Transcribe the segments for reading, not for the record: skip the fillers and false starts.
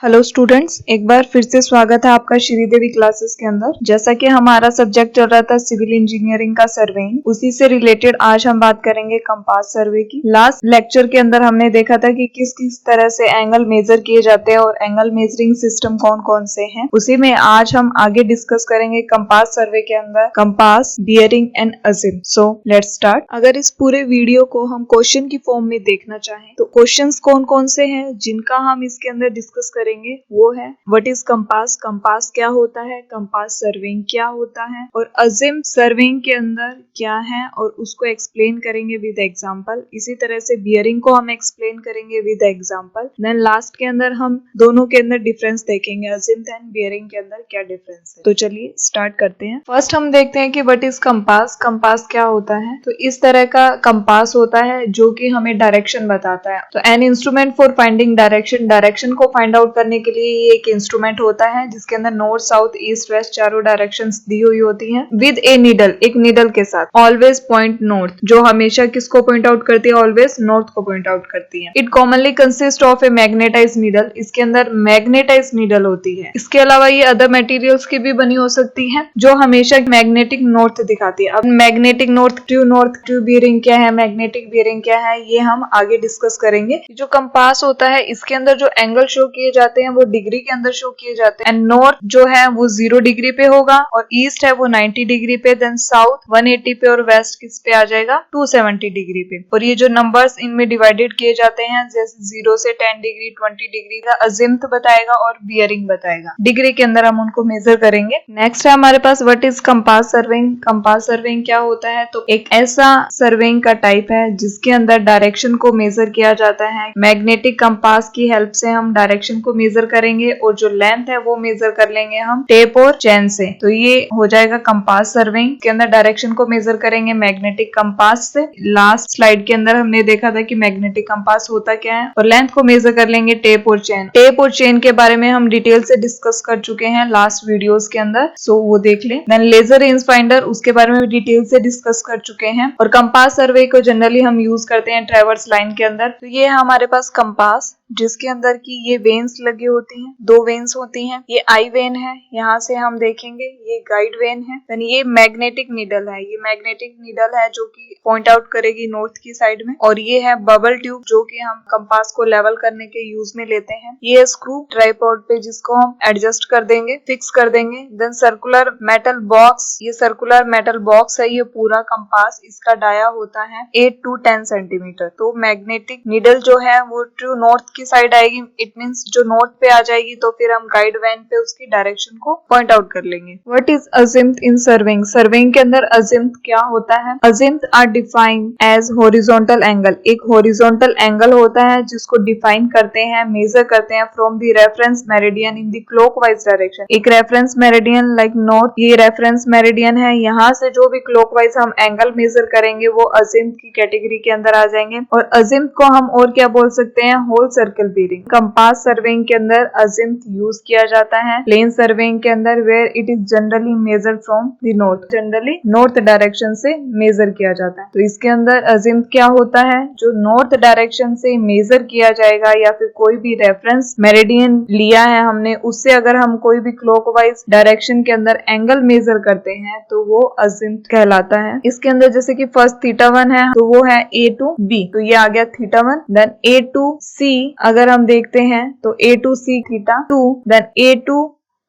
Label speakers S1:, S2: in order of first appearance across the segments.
S1: Hello students, एक बार फिर से स्वागत है आपका श्रीदेवी क्लासेस के अंदर। जैसा कि हमारा सब्जेक्ट चल रहा था सिविल इंजीनियरिंग का सर्वेइंग, उसी से रिलेटेड आज हम बात करेंगे कंपास सर्वे की। लास्ट लेक्चर के अंदर हमने देखा था कि किस किस तरह से एंगल मेजर किए जाते हैं और एंगल मेजरिंग सिस्टम कौन कौन से हैं। उसी में आज हम आगे डिस्कस करेंगे कंपास सर्वे के अंदर compass, bearing and Azim. So let's start. अगर इस पूरे वीडियो को हम क्वेश्चन की फॉर्म में देखना चाहें तो क्वेश्चंस कौन कौन से हैं जिनका हम इसके अंदर डिस्कस करेंगे वो है व्हाट इज कंपास, कंपास क्या होता है, कंपास सर्विंग क्या होता है और अजिम सर्विंग के अंदर क्या है और उसको एक्सप्लेन करेंगे विद एग्जांपल। इसी तरह से बियरिंग को हम एक्सप्लेन करेंगे विद एग्जांपल। देन लास्ट के अंदर हम दोनों के अंदर डिफरेंस देखेंगे, अजिम एंड बियरिंग के अंदर क्या डिफरेंस है। तो चलिए स्टार्ट करते हैं। फर्स्ट हम देखते हैं कि व्हाट इज कंपास, कंपास क्या होता है। तो इस तरह का कंपास होता है जो कि हमें डायरेक्शन बताता है। तो an instrument for finding direction, direction को फाइंड आउट करने के लिए ये एक इंस्ट्रूमेंट होता है जिसके अंदर नॉर्थ, साउथ, ईस्ट, वेस्ट चारों डायरेक्शंस दी हुई होती हैं विद ए नीडल, एक नीडल के साथ। ऑलवेज पॉइंट नॉर्थ, जो हमेशा किसको पॉइंट आउट करती है, ऑलवेज नॉर्थ को पॉइंट आउट करती है। It commonly consist of a magnetize needle, इसके अंदर मैग्नेटाइज नीडल होती है। इसके अलावा ये अदर मटेरियल्स की भी बनी हो सकती है जो हमेशा मैग्नेटिक नॉर्थ दिखाती है। अब मैग्नेटिक नॉर्थ ट्रू बियरिंग क्या है, मैग्नेटिक बियरिंग क्या है, ये हम आगे डिस्कस करेंगे। जो कंपास होता है इसके अंदर जो एंगल शो किए जाते हैं वो डिग्री के अंदर शो किए जाते हैं। एंड नॉर्थ जो है वो 0 डिग्री पे होगा और ईस्ट है वो 90 डिग्री पे, देन साउथ 180 पे और वेस्ट किस पे आ जाएगा 270 डिग्री पे। और ये जो नंबर्स इनमें डिवाइडेड किए जाते हैं जैसे 0 से 10 डिग्री, 20 डिग्री का अजिम्थ बताएगा और बियरिंग बताएगा। डिग्री के अंदर हम उनको मेजर करेंगे। नेक्स्ट है हमारे पास what is compass surveying. Compass surveying क्या होता है, तो एक ऐसा सर्विंग का टाइप है जिसके अंदर डायरेक्शन को मेजर किया जाता है। मैग्नेटिक कंपास की हेल्प से हम डायरेक्शन को मेजर करेंगे और जो लेंथ है वो मेजर कर लेंगे हम टेप और चेन से। तो ये हो जाएगा कंपास सर्विंग के अंदर डायरेक्शन को मेजर करेंगे मैग्नेटिक कंपास से। लास्ट स्लाइड के अंदर हमने देखा था कि मैग्नेटिक कंपास होता क्या है और लेंथ को मेजर कर लेंगे टेप और चेन। टेप और चेन के बारे में हम डिटेल से डिस्कस कर चुके हैं लास्ट वीडियोस के अंदर, सो वो देख लें। देन लेजर रेंज फाइंडर, उसके बारे में भी डिटेल से डिस्कस कर चुके हैं। और कंपास सर्वे को जनरली हम यूज करते हैं ट्रैवर्स लाइन के अंदर। तो ये है हमारे पास कंपास जिसके अंदर की ये वेन्स लगी होती हैं, 2 वेन्स होती हैं। ये आई वेन है, यहाँ से हम देखेंगे ये गाइड वेन है। देन ये मैग्नेटिक नीडल है, ये मैग्नेटिक नीडल है जो कि पॉइंट आउट करेगी नॉर्थ की साइड में। और ये है बबल ट्यूब जो कि हम कंपास को लेवल करने के यूज में लेते हैं। ये स्क्रू ट्राइपॉड पे जिसको हम एडजस्ट कर देंगे, फिक्स कर देंगे। देन सर्कुलर मेटल बॉक्स, ये सर्कुलर मेटल बॉक्स है ये पूरा कंपास, इसका डाया होता है 8 to 10 सेंटीमीटर। तो मैग्नेटिक नीडल जो है वो ट्रू नॉर्थ की साइड आएगी, इट मींस जो नॉर्थ पे आ जाएगी तो फिर हम गाइड वैन पे उसकी डायरेक्शन को पॉइंट आउट कर लेंगे। What is azimuth in surveying, surveying के अंदर अजिम्थ क्या होता है। Azimuth are defined as horizontal angle, एक हॉरिजॉन्टल एंगल होता है जिसको डिफाइन करते हैं, मेजर करते हैं from the reference meridian in the clockwise direction. एक रेफरेंस मेरिडियन लाइक नॉर्थ, ये रेफरेंस मेरिडियन है, यहाँ से जो भी क्लॉकवाइज हम एंगल मेजर करेंगे वो अजिम्थ की कैटेगरी के अंदर आ जाएंगे। और अजिम्थ को हम और क्या बोल सकते हैं, whole circle bearing. Compass surveying के अंदर अजिम्थ यूज किया जाता है। प्लेन सर्वेइंग के अंदर where it is generally measure from the north, generally north direction से मेजर किया जाता है। तो इसके अंदर अजिम्थ क्या होता है, जो नॉर्थ डायरेक्शन से मेजर किया जाएगा या फिर कोई भी रेफरेंस मेरिडियन लिया है हमने, उससे अगर हम कोई भी क्लॉकवाइज डायरेक्शन के अंदर एंगल मेजर करते हैं तो वो अजिम्थ कहलाता है। इसके अंदर जैसे कि फर्स्ट θ1 है तो वो है A to B, तो ये आ गया θ1। देन A to C अगर हम देखते हैं तो A to C θ2, then A to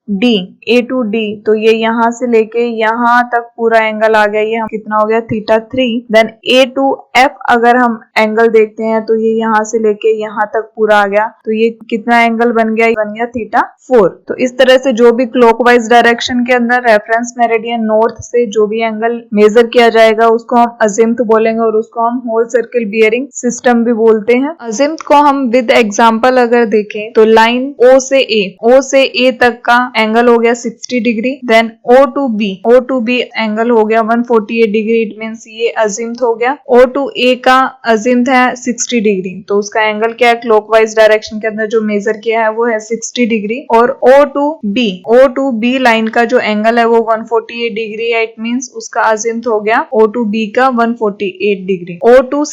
S1: D, तो ये यहाँ से लेके यहाँ तक पूरा एंगल आ गया, ये कितना हो गया θ3। देन A to F अगर हम एंगल देखते हैं तो ये यहाँ से लेके यहाँ तक पूरा आ गया, तो ये कितना एंगल बन गया, बन गया θ4। तो इस तरह से जो भी क्लॉकवाइज डायरेक्शन के अंदर रेफरेंस मेरिडियन नॉर्थ से जो भी एंगल मेजर किया जाएगा उसको हम अजिम्थ बोलेंगे और उसको हम होल सर्कल बियरिंग सिस्टम भी बोलते हैं। अजिम्थ को हम विद एग्जाम्पल अगर देखें तो लाइन O से A तक का एंगल हो गया 60 डिग्री। Then O to B angle हो गया 148 डिग्री, इट मीन्स ये अजिम्थ हो गया। O to A का अजिम्थ है 60 डिग्री, तो उसका एंगल क्या है, क्लॉकवाइज डायरेक्शन के अंदर जो मेजर किया है वो है 60 डिग्री। और O to B लाइन का जो एंगल है वो 148 डिग्री है, इट मीन्स उसका अजिम्थ हो गया O to B का 148 डिग्री। O to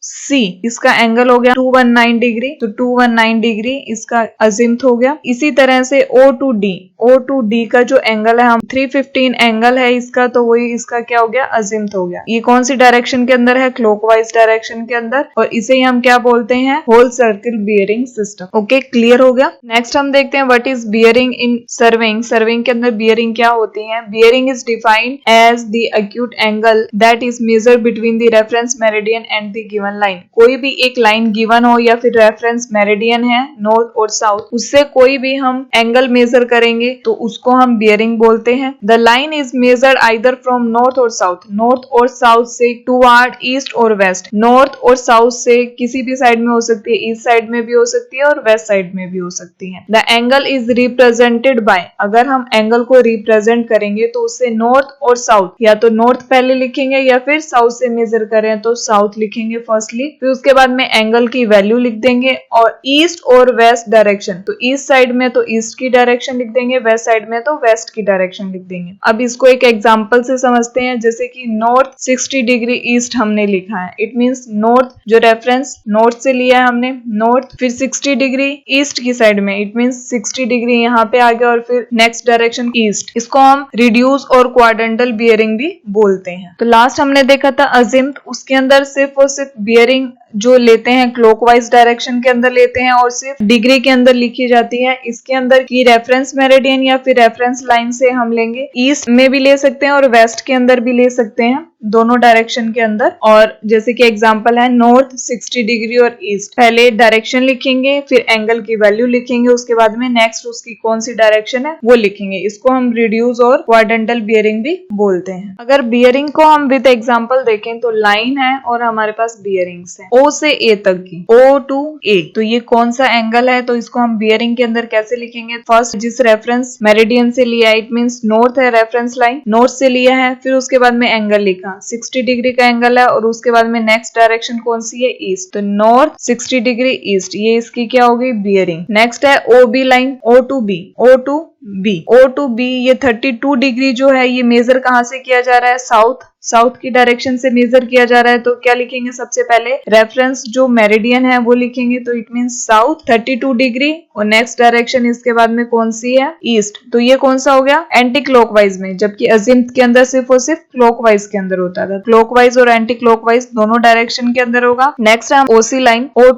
S1: C इसका एंगल हो गया 219 डिग्री, तो 219 डिग्री इसका अजिम्थ हो गया। इसी तरह से O to D का जो एंगल है हम 315 एंगल है इसका, तो वही इसका क्या हो गया, अजिम्थ हो गया। ये कौन सी डायरेक्शन के अंदर है, क्लॉकवाइज डायरेक्शन के अंदर, और इसे ही हम क्या बोलते हैं, whole circle bearing system. Okay, clear हो गया। नेक्स्ट हम देखते हैं what is bearing in surveying. Surveying के अंदर बियरिंग क्या होती है। Bearing is defined as the acute angle that is measured between the reference meridian and the given line. कोई भी एक लाइन गिवन हो या फिर रेफरेंस मेरिडियन है नॉर्थ और साउथ, उससे कोई भी हम एंगल मेजर करेंगे तो उसको हम बियरिंग बोलते हैं। The line is measured either from north और साउथ, नॉर्थ और साउथ से टुवर्ड ईस्ट और वेस्ट। नॉर्थ और साउथ से किसी भी साइड में हो सकती है, ईस्ट साइड में भी हो सकती है और वेस्ट साइड में भी हो सकती है। The angle is represented by, अगर हम एंगल को रिप्रेजेंट करेंगे तो उससे नॉर्थ और साउथ, या तो नॉर्थ पहले लिखेंगे या फिर साउथ से मेजर करें तो साउथ लिखेंगे फर्स्टली, फिर उसके बाद में एंगल की वैल्यू लिख देंगे। और ईस्ट और वेस्ट डायरेक्शन, तो ईस्ट साइड में तो ईस्ट की डायरेक्शन लिख देंगे, वेस्ट साइड में तो वेस्ट की डायरेक्शन लिख देंगे। अब इसको एक एग्जांपल से समझते हैं, जैसे कि नॉर्थ 60 डिग्री ईस्ट हमने लिखा है, इट मींस नॉर्थ जो रेफरेंस नॉर्थ से लिया है हमने नॉर्थ, फिर 60 डिग्री ईस्ट की साइड में, इट मींस 60 डिग्री यहाँ पे आ गया और फिर नेक्स्ट डायरेक्शन ईस्ट। इसको हम रिड्यूस और क्वाड्रेंटल बियरिंग भी बोलते हैं। तो लास्ट हमने देखा था अजिम्थ, उसके अंदर सिर्फ और सिर्फ बियरिंग जो लेते हैं क्लॉकवाइज डायरेक्शन के अंदर लेते हैं और सिर्फ डिग्री के अंदर लिखी जाती है। इसके अंदर की रेफरेंस मेरिडियन या फिर रेफरेंस लाइन से हम लेंगे, ईस्ट में भी ले सकते हैं और वेस्ट के अंदर भी ले सकते हैं, दोनों डायरेक्शन के अंदर। और जैसे कि एग्जांपल है नॉर्थ 60 डिग्री और ईस्ट, पहले डायरेक्शन लिखेंगे फिर एंगल की वैल्यू लिखेंगे, उसके बाद में नेक्स्ट उसकी कौन सी डायरेक्शन है वो लिखेंगे। इसको हम रिड्यूस और क्वाड्रेंटल बियरिंग भी बोलते हैं। अगर बियरिंग को हम विद एग्जांपल देखें तो लाइन है और हमारे पास बियरिंग्स है O से A तक की, O to A, तो ये कौन सा एंगल है, तो इसको हम बियरिंग के अंदर कैसे लिखेंगे। फर्स्ट जिस रेफरेंस मेरिडियन से लिया है, इट मींस नॉर्थ है रेफरेंस लाइन, नॉर्थ से लिया है, फिर उसके बाद में एंगल लिखा 60 डिग्री का एंगल है और उसके बाद में नेक्स्ट डायरेक्शन कौन सी है, ईस्ट, तो नॉर्थ 60 डिग्री ईस्ट, ये इसकी क्या होगी, बियरिंग। नेक्स्ट है OB line, O to B, ये 32 डिग्री जो है ये मेजर कहाँ से किया जा रहा है, साउथ की डायरेक्शन से मेजर किया जा रहा है। तो क्या लिखेंगे, सबसे पहले रेफरेंस जो मेरिडियन है वो लिखेंगे, तो इट मींस साउथ 32 डिग्री और नेक्स्ट डायरेक्शन इसके बाद में कौन सी है, ईस्ट। तो ये कौन सा हो गया, एंटी क्लॉकवाइज में, जबकि अजिम्थ के अंदर सिर्फ और सिर्फ क्लॉकवाइज के अंदर होता था। क्लॉकवाइज और एंटी क्लॉकवाइज दोनों डायरेक्शन के अंदर होगा। नेक्स्ट है OC line, O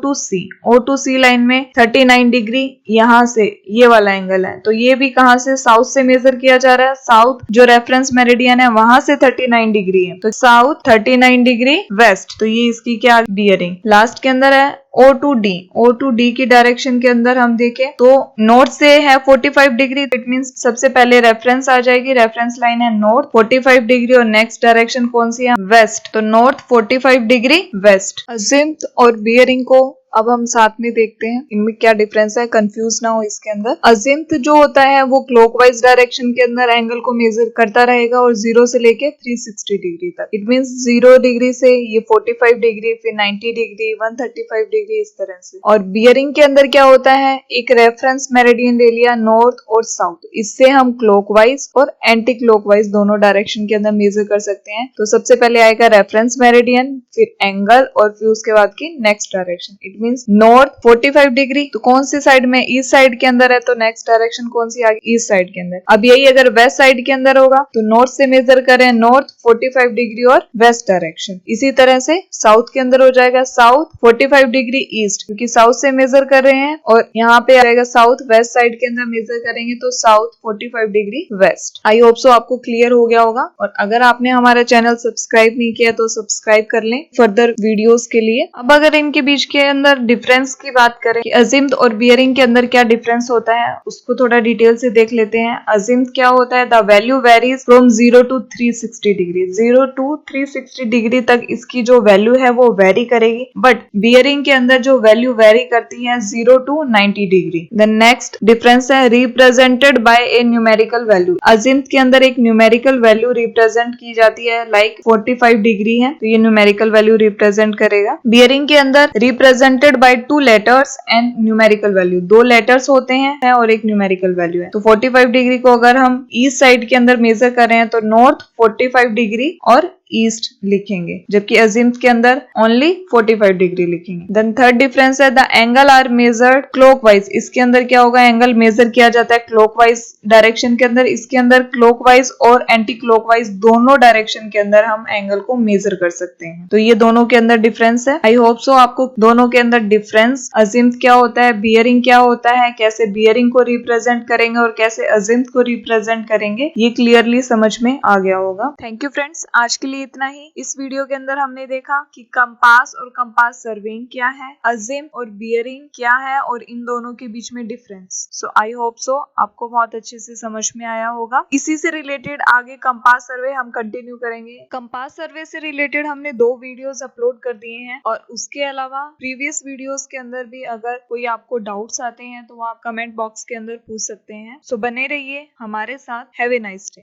S1: to C line में 39 डिग्री यहाँ से ये वाला एंगल है, तो ये भी कहाँ से, साउथ से मेजर किया जा रहा है। साउथ जो रेफरेंस मेरिडियन है वहां से 39 डिग्री है, तो साउथ 39 डिग्री वेस्ट, तो ये इसकी क्या, बियरिंग। लास्ट के अंदर है O to D की डायरेक्शन के अंदर हम देखें तो नॉर्थ से है 45 डिग्री, इट मींस सबसे पहले रेफरेंस आ जाएगी, रेफरेंस लाइन है नॉर्थ 45 डिग्री और नेक्स्ट डायरेक्शन कौन सी है, वेस्ट, तो नॉर्थ 45 डिग्री वेस्ट। अजिम्थ और बियरिंग को अब हम साथ में देखते हैं इनमें क्या डिफरेंस है, कंफ्यूज ना हो इसके अंदर। अजिम्थ जो होता है वो क्लॉकवाइज डायरेक्शन के अंदर एंगल को मेजर करता रहेगा और 0 से लेके 360 डिग्री तक, इट मींस 0 डिग्री से ये 45 डिग्री, फिर 90 डिग्री, 135 डिग्री, इस तरह से। और बियरिंग के अंदर क्या होता है, एक रेफरेंस मेरिडियन ले लिया नॉर्थ और साउथ, इससे हम क्लॉकवाइज और एंटी क्लॉकवाइज दोनों डायरेक्शन के अंदर मेजर कर सकते हैं। तो सबसे पहले आएगा रेफरेंस मेरिडियन, फिर एंगल और फिर उसके बाद की next direction, it means north 45 degree, तो कौन सी साइड में, ईस्ट साइड के अंदर है, तो नेक्स्ट डायरेक्शन कौन सी आ गई, ईस्ट साइड के अंदर। अब यही अगर वेस्ट साइड के अंदर होगा तो नॉर्थ से मेजर करें नॉर्थ 45 डिग्री और वेस्ट डायरेक्शन। इसी तरह से साउथ के अंदर हो जाएगा साउथ 45 डिग्री ईस्ट, क्योंकि साउथ से मेजर कर रहे हैं, और यहाँ पे आएगा साउथ वेस्ट साइड के अंदर मेजर करेंगे तो south 45 degree west. I hope so आपको क्लियर हो गया होगा। और अगर आपने हमारा चैनल सब्सक्राइब नहीं किया तो सब्सक्राइब कर लें फर्दर वीडियोस के लिए। अब अगर इनके बीच के अंदर अगर डिफरेंस की बात करें कि अजिम्थ और बियरिंग के अंदर क्या डिफरेंस होता है, उसको थोड़ा डिटेल से देख लेते हैं। अजिम्थ क्या होता है? The value varies from 0 to 360 degree. 0 to 360 degree तक इसकी जो वैल्यू है वो वेरी करेगी, बट बियरिंग के अंदर जो वैल्यू वेरी करती है 0 to 90 degree. The next difference है represented by a numerical value. Azimuth के अंदर एक न्यूमेरिकल वैल्यू रिप्रेजेंट की जाती है, लाइक 45 डिग्री है तो ये न्यूमेरिकल वैल्यू रिप्रेजेंट करेगा। बियरिंग के अंदर represented by 2 letters and numerical value. 2 letters होते हैं और एक न्यूमेरिकल वैल्यू है। तो 45 डिग्री को अगर हम ईस्ट साइड के अंदर मेजर कर रहे हैं तो नॉर्थ 45 डिग्री और ईस्ट लिखेंगे, जबकि अजिम्थ के अंदर ओनली 45 डिग्री लिखेंगे। देन थर्ड डिफरेंस है the angle are measured clockwise. इसके अंदर क्या होगा? एंगल मेजर किया जाता है क्लॉकवाइज डायरेक्शन के अंदर। इसके अंदर क्लॉकवाइज और एंटी क्लॉकवाइज दोनों डायरेक्शन के अंदर हम एंगल को मेजर कर सकते हैं। तो ये दोनों के अंदर डिफरेंस है। आई होप सो आपको दोनों के अंदर डिफरेंस, अजिम्थ क्या होता है, बियरिंग क्या होता है, कैसे बियरिंग को रिप्रेजेंट करेंगे और कैसे अजिम्थ को रिप्रेजेंट करेंगे, ये क्लियरली समझ में आ गया होगा। थैंक यू फ्रेंड्स, आज के लिए इतना ही। इस वीडियो के अंदर हमने देखा कि कंपास और कंपास सर्वेइंग क्या है, अजिम्थ और बियरिंग क्या है और इन दोनों के बीच में difference. So I hope so आपको बहुत अच्छे से समझ में आया होगा। इसी से रिलेटेड आगे कंपास सर्वे हम कंटिन्यू करेंगे। कंपास सर्वे से रिलेटेड हमने 2 वीडियोस अपलोड कर दिए हैं और उसके अलावा प्रीवियस वीडियोस के अंदर भी अगर कोई आपको डाउट्स आते हैं तो आप कमेंट बॉक्स के अंदर पूछ सकते हैं। सो बने रहिए हमारे साथ। Have a nice day.